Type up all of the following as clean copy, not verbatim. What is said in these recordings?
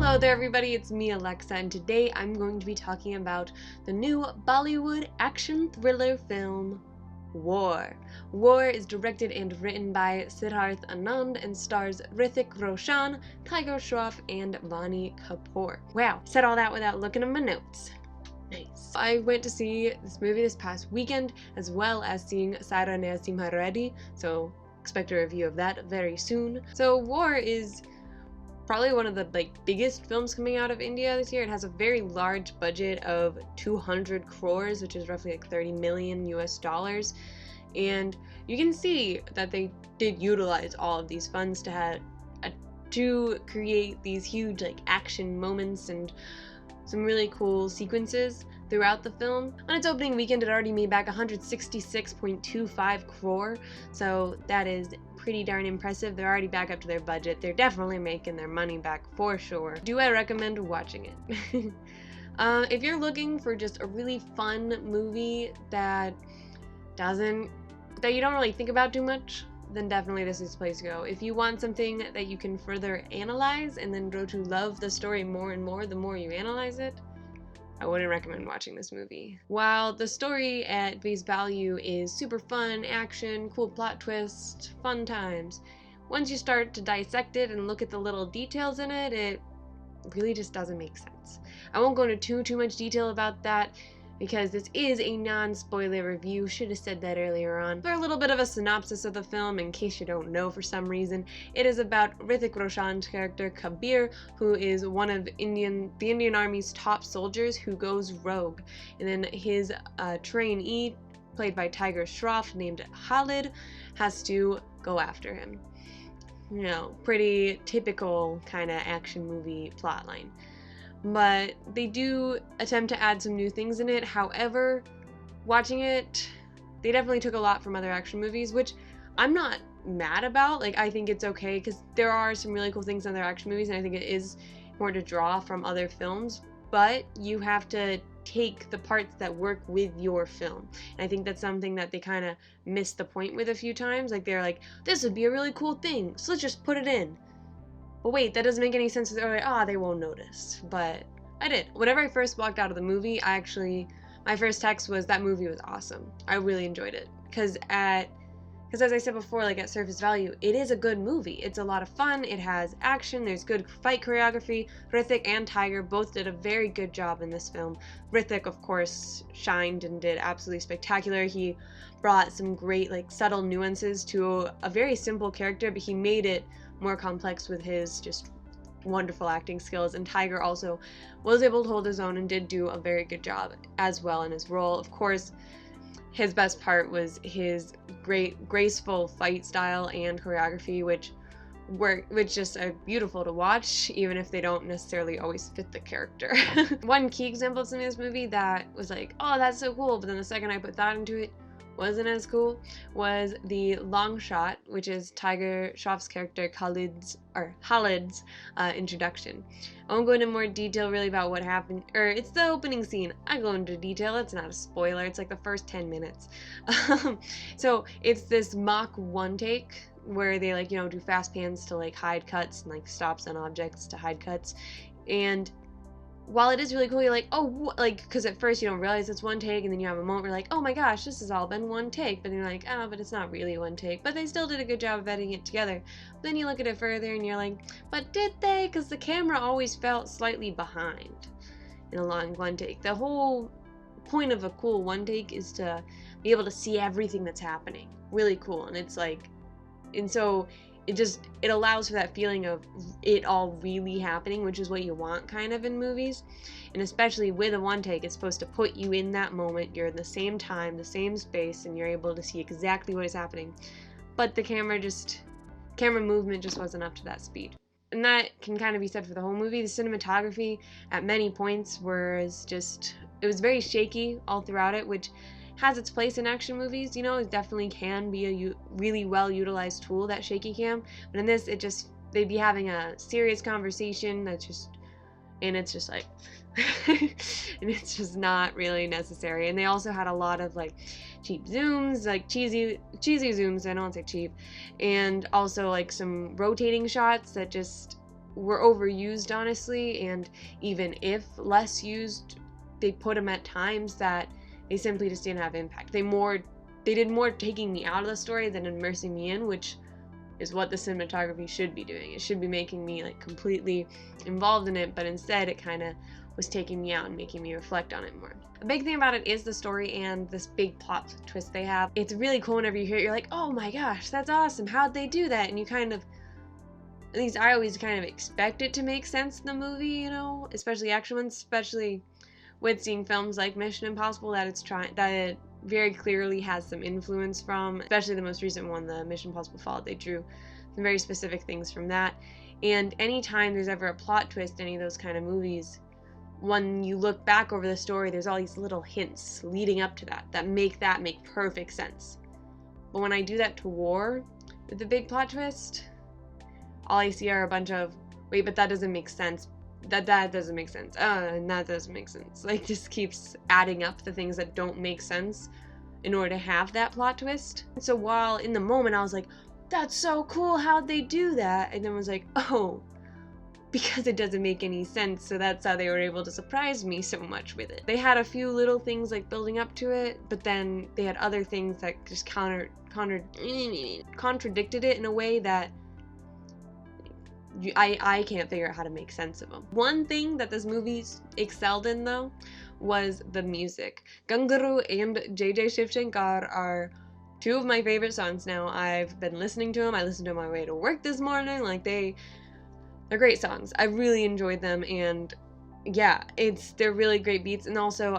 Hello there everybody, it's me Alexa, and today I'm going to be talking about the new Bollywood action thriller film, War. War is directed and written by Siddharth Anand and stars Hrithik Roshan, Tiger Shroff, and Vaani Kapoor. Wow, said all that without looking at my notes. Nice. I went to see this movie this past weekend, as well as seeing Sara Narasimha Reddy, so expect a review of that very soon. So War is probably one of the biggest films coming out of India this year. It has a very large budget of 200 crores, which is roughly like 30 million US dollars. And you can see that they did utilize all of these funds to create these huge action moments and some really cool sequences throughout the film. On its opening weekend, it already made back 166.25 crore, so that is pretty darn impressive. They're already back up to their budget. They're definitely making their money back for sure. Do I recommend watching it? If you're looking for just a really fun movie that you don't really think about too much, then definitely this is the place to go. If you want something that you can further analyze and then grow to love the story more and more the more you analyze it, I wouldn't recommend watching this movie. While the story at face value is super fun, action, cool plot twist, fun times, once you start to dissect it and look at the little details in it, it really just doesn't make sense. I won't go into too much detail about that because this is a non-spoiler review. Should have said that earlier on. For a little bit of a synopsis of the film, in case you don't know for some reason, it is about Hrithik Roshan's character Kabir, who is one of the Indian Army's top soldiers who goes rogue. And then his trainee, played by Tiger Shroff, named Khalid, has to go after him. You know, pretty typical kind of action movie plotline. But they do attempt to add some new things in it. However, watching it, they definitely took a lot from other action movies, which I'm not mad about. I think it's okay because there are some really cool things in other action movies, and I think it is more to draw from other films, but you have to take the parts that work with your film. And I think that's something that they kind of missed the point with a few times. They're like, this would be a really cool thing, so let's just put it in. But wait, that doesn't make any sense. They're like, they won't notice. But I did. Whenever I first walked out of the movie, my first text was, that movie was awesome. I really enjoyed it. Because as I said before, at surface value, it is a good movie. It's a lot of fun. It has action. There's good fight choreography. Hrithik and Tiger both did a very good job in this film. Hrithik, of course, shined and did absolutely spectacular. He brought some great, subtle nuances to a very simple character, but he made it more complex with his just wonderful acting skills. And Tiger also was able to hold his own and did do a very good job as well in his role. Of course, his best part was his great graceful fight style and choreography, which just are beautiful to watch, even if they don't necessarily always fit the character. One key example of something in this movie that was oh, that's so cool, but then the second I put thought into it, wasn't as cool, was the long shot, which is Tiger Shroff's character Khalid's introduction. I won't go into more detail really about what happened, it's the opening scene. I go into detail, it's not a spoiler, it's the first 10 minutes. So it's this mock one take where they do fast pans to hide cuts and stops on objects to hide cuts. And while it is really cool, you're because at first you don't realize it's one take, and then you have a moment where oh my gosh, this has all been one take, but then you're but it's not really one take, but they still did a good job of editing it together. But then you look at it further and you're but did they? Because the camera always felt slightly behind in a long one take. The whole point of a cool one take is to be able to see everything that's happening. Really cool. And it's and so it allows for that feeling of it all really happening, which is what you want kind of in movies. And especially with a one take, it's supposed to put you in that moment. You're in the same time, the same space, and you're able to see exactly what is happening. But the camera movement just wasn't up to that speed. And that can kind of be said for the whole movie. The cinematography at many points it was very shaky all throughout it, which has its place in action movies. It definitely can be a really well utilized tool, that shaky cam. But in this, they'd be having a serious conversation and it's just and it's just not really necessary. And they also had a lot of cheap zooms, cheesy zooms, I don't want to say cheap, and also some rotating shots that just were overused, honestly, and even if less used, they put them at times that they simply just didn't have impact. They did more taking me out of the story than immersing me in, which is what the cinematography should be doing. It should be making me like completely involved in it, but instead it kind of was taking me out and making me reflect on it more. A big thing about it is the story and this big plot twist they have. It's really cool whenever you hear it, you're like, oh my gosh, that's awesome, how'd they do that? And you kind of, at least I always kind of expect it to make sense in the movie, you know, especially action ones, especially with seeing films like Mission Impossible that it very clearly has some influence from, especially the most recent one, the Mission Impossible Fallout. They drew some very specific things from that. And anytime there's ever a plot twist in any of those kind of movies, when you look back over the story, there's all these little hints leading up to that make perfect sense. But when I do that to War with the big plot twist, all I see are a bunch of, wait, but that doesn't make sense. That doesn't make sense. And that doesn't make sense. Like, just keeps adding up the things that don't make sense in order to have that plot twist. So while in the moment I was like, that's so cool, how'd they do that? And then was like, oh, because it doesn't make any sense, so that's how they were able to surprise me so much with it. They had a few little things like building up to it, but then they had other things that just contradicted it in a way that I can't figure out how to make sense of them. One thing that this movie excelled in, though, was the music. Ganguru and JJ Shivshankar are two of my favorite songs now. I've been listening to them. I listened to them on my way to work this morning. Like, they're great songs. I really enjoyed them, and yeah, they're really great beats. And also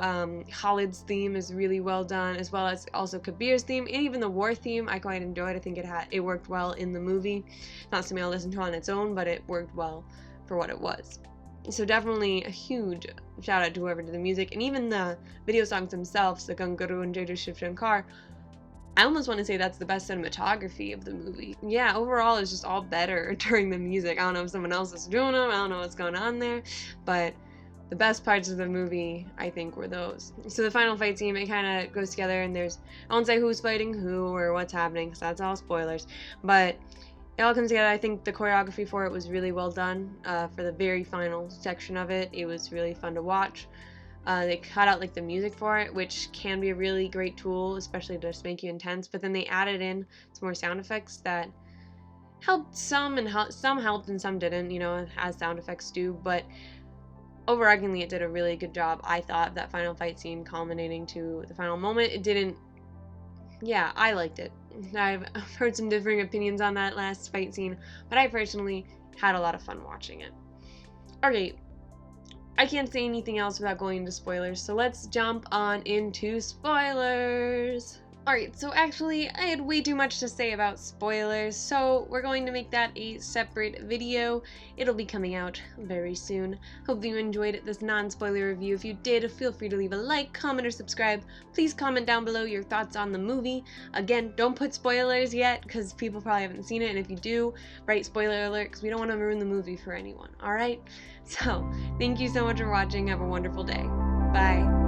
Khalid's theme is really well done, as well as also Kabir's theme, and even the War theme I quite enjoyed. I think it worked well in the movie. Not something I'll listen to on its own, but it worked well for what it was. So definitely a huge shout out to whoever did the music, and even the video songs themselves, the Ganguru and JJ Shivshankar. I almost want to say that's the best cinematography of the movie. Yeah, overall it's just all better during the music. I don't know if someone else is doing them, I don't know what's going on there, but the best parts of the movie, I think, were those. So the final fight scene, it kind of goes together, and I won't say who's fighting who or what's happening, because that's all spoilers, but it all comes together. I think the choreography for it was really well done. For the very final section of it, it was really fun to watch. They cut out like the music for it, which can be a really great tool, especially to just make you intense, but then they added in some more sound effects that helped some, and some helped and some didn't, you know, as sound effects do, but overarchingly it did a really good job, I thought, of that final fight scene culminating to the final moment. I liked it. I've heard some differing opinions on that last fight scene, but I personally had a lot of fun watching it. Okay, I can't say anything else without going into spoilers, so let's jump on into spoilers. Alright, so actually, I had way too much to say about spoilers, so we're going to make that a separate video. It'll be coming out very soon. Hope you enjoyed this non-spoiler review. If you did, feel free to leave a like, comment, or subscribe. Please comment down below your thoughts on the movie. Again, don't put spoilers yet, because people probably haven't seen it, and if you do, write spoiler alert, because we don't want to ruin the movie for anyone, alright? So, thank you so much for watching. Have a wonderful day. Bye.